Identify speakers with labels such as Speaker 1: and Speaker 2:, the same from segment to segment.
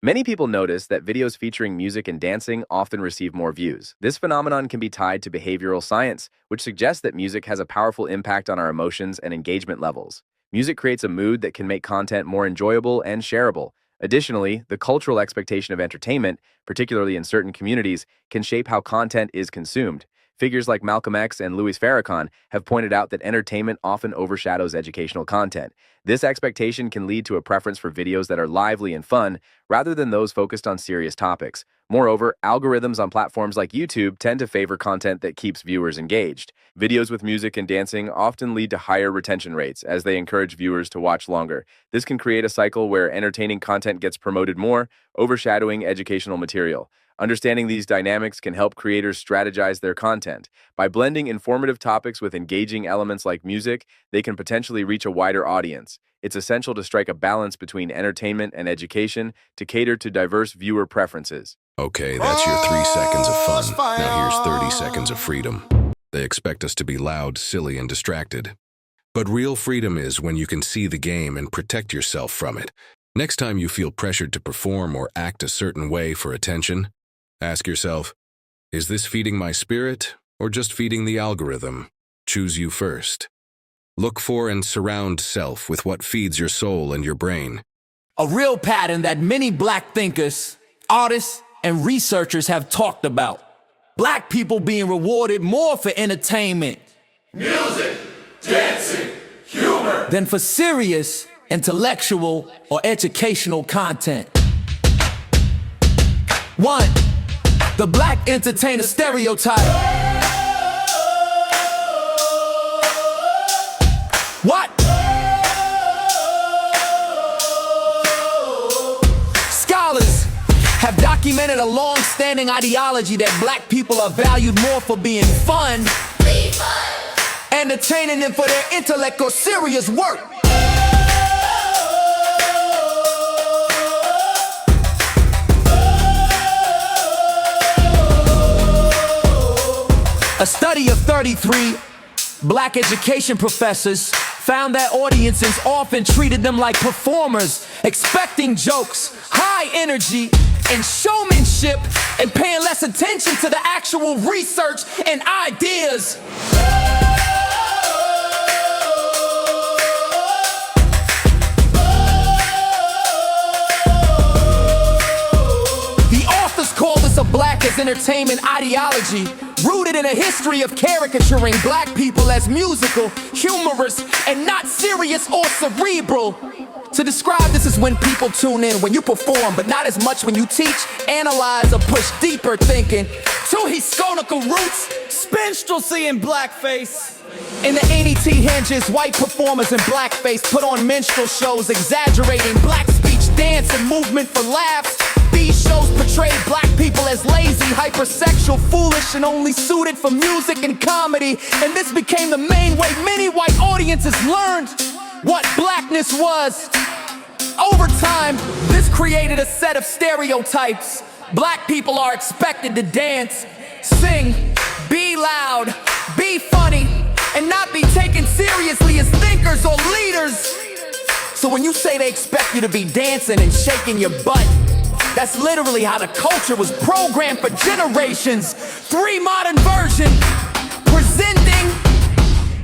Speaker 1: Many people notice that videos featuring music and dancing often receive more views. This phenomenon can be tied to behavioral science, which suggests that music has a powerful impact on our emotions and engagement levels. Music creates a mood that can make content more enjoyable and shareable. Additionally, the cultural expectation of entertainment, particularly in certain communities, can shape how content is consumed. Figures like Malcolm X and Louis Farrakhan have pointed out that entertainment often overshadows educational content. This expectation can lead to a preference for videos that are lively and fun, rather than those focused on serious topics. Moreover, algorithms on platforms like YouTube tend to favor content that keeps viewers engaged. Videos with music and dancing often lead to higher retention rates, as they encourage viewers to watch longer. This can create a cycle where entertaining content gets promoted more, overshadowing educational material. Understanding these dynamics can help creators strategize their content. By blending informative topics with engaging elements like music, they can potentially reach a wider audience. It's essential to strike a balance between entertainment and education to cater to diverse viewer preferences.
Speaker 2: Okay, that's your 3 seconds of fun. Now here's 30 seconds of freedom. They expect us to be loud, silly, and distracted. But real freedom is when you can see the game and protect yourself from it. Next time you feel pressured to perform or act a certain way for attention, ask yourself, is this feeding my spirit or just feeding the algorithm? Choose you first. Look for and surround self with what feeds your soul and your brain.
Speaker 3: A real pattern that many Black thinkers, artists, and researchers have talked about. Black people being rewarded more for entertainment,
Speaker 4: music, dancing, humor,
Speaker 3: than for serious, intellectual, or educational content. 1. The Black entertainer stereotype. What? Scholars have documented a long-standing ideology that Black people are valued more for being fun, entertaining than for their intellect or serious work. A study of 33 Black education professors found that audiences often treated them like performers, expecting jokes, high energy, and showmanship, and paying less attention to the actual research and ideas. The authors call this a Black as entertainment ideology, rooted in a history of caricaturing Black people as musical, humorous, and not serious or cerebral. To describe this is when people tune in, when you perform, but not as much when you teach, analyze, or push deeper thinking. 2 historical roots, spinstrelcy and blackface. In the ADT hinges, white performers in blackface put on minstrel shows exaggerating Black speech, dance, and movement for laughs. These shows portrayed Black people as lazy, hypersexual, foolish, and only suited for music and comedy. And this became the main way many white audiences learned what Blackness was. Over time, this created a set of stereotypes. Black people are expected to dance, sing, be loud, be funny, and not be taken seriously as thinkers or leaders. So when you say they expect you to be dancing and shaking your butt, that's literally how the culture was programmed for generations. 3 modern version, presenting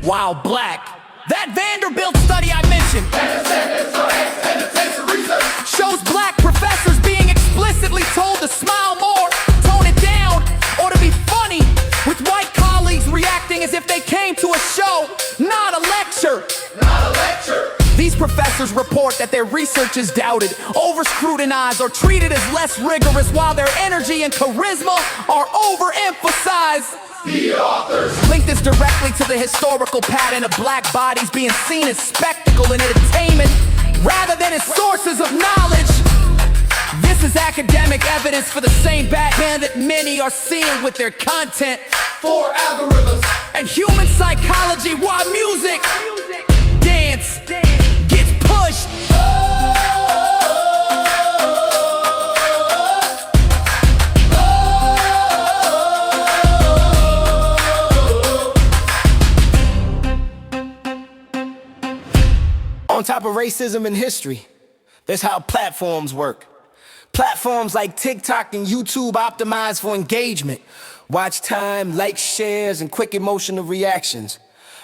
Speaker 3: while Black. That Vanderbilt study I mentioned shows Black professors being explicitly told to smile more, tone it down, or to be funny, with white colleagues reacting as if they came to a show, not a lecture. These professors report that their research is doubted, over-scrutinized, or treated as less rigorous, while their energy and charisma are overemphasized.
Speaker 4: the authors
Speaker 3: link this directly to the historical pattern of Black bodies being seen as spectacle and entertainment rather than as sources of knowledge. This is academic evidence for the same backhand that many are seeing with their content.
Speaker 4: for algorithms
Speaker 3: And human psychology, why music, dance, gets pushed.
Speaker 5: On top of racism and history, that's how platforms work.
Speaker 3: Platforms like TikTok and YouTube optimize for engagement, watch time, likes, shares, and quick emotional reactions.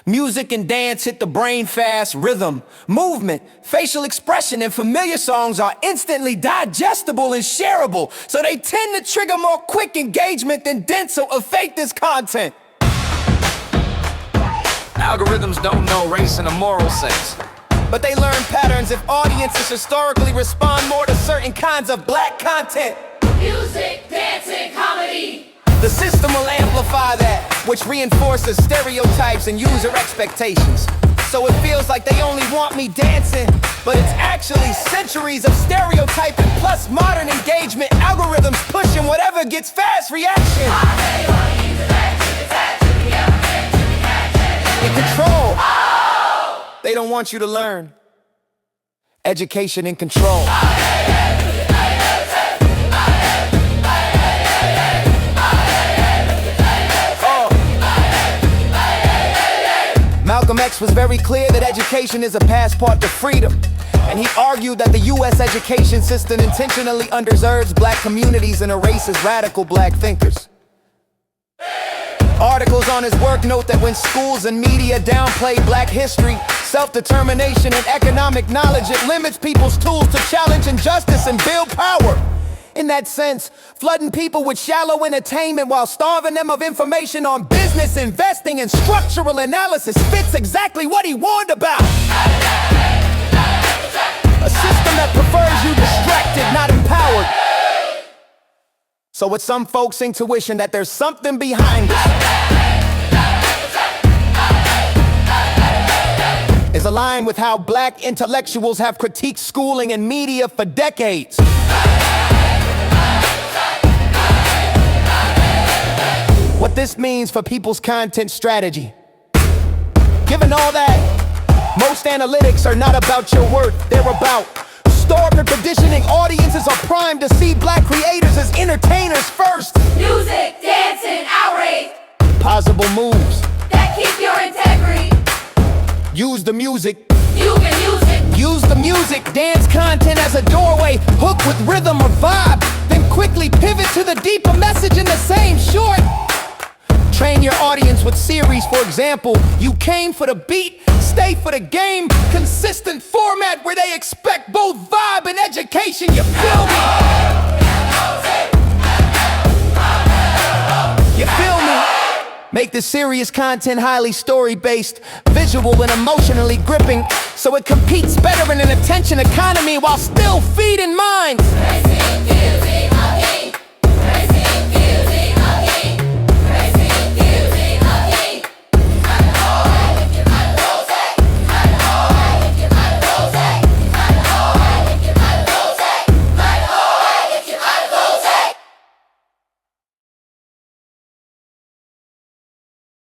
Speaker 3: Music and dance hit the brain fast. Rhythm, movement, facial expression, and familiar songs are instantly digestible and shareable, so they tend to trigger more quick engagement than denser or faked content. Algorithms don't know race in a moral sense, but they learn patterns if audiences historically respond more to certain kinds of black content.
Speaker 4: Music, dancing, comedy.
Speaker 3: The system will amplify that, which reinforces stereotypes and user expectations. So it feels like they only want me dancing, but it's actually centuries of stereotyping plus modern engagement algorithms pushing whatever gets fast reaction. In control. They don't want you to learn. Education in control. Malcolm X was very clear that education is a passport to freedom, and he argued that the U.S. education system intentionally underserves black communities and erases radical black thinkers. Articles on his work note that when schools and media downplay black history, self-determination, and economic knowledge, it limits people's tools to challenge injustice and build power. In that sense, flooding people with shallow entertainment while starving them of information on business, investing, and structural analysis fits exactly what he warned about. A system that prefers you distracted, not empowered. So with some folks' intuition that there's something behind it is aligned with how black intellectuals have critiqued schooling and media for decades. What this means for people's content strategy. Given all that, most analytics are not about your worth, they're about historical conditioning. Audiences are primed to see black creators as entertainers first.
Speaker 4: Music, dancing, outrage.
Speaker 3: Possible moves.
Speaker 4: That keep your integrity.
Speaker 3: Use the music.
Speaker 4: You can use it.
Speaker 3: Use the music, dance content as a doorway. Hook with rhythm or vibe, then quickly pivot to the deeper message in the same short. Train your audience with series, for example. You came for the beat, stay for the game. Consistent format where they expect both vibe and education, you feel me? You feel me? Make the serious content highly story-based, visual and emotionally gripping, so it competes better in an attention economy while still feeding minds.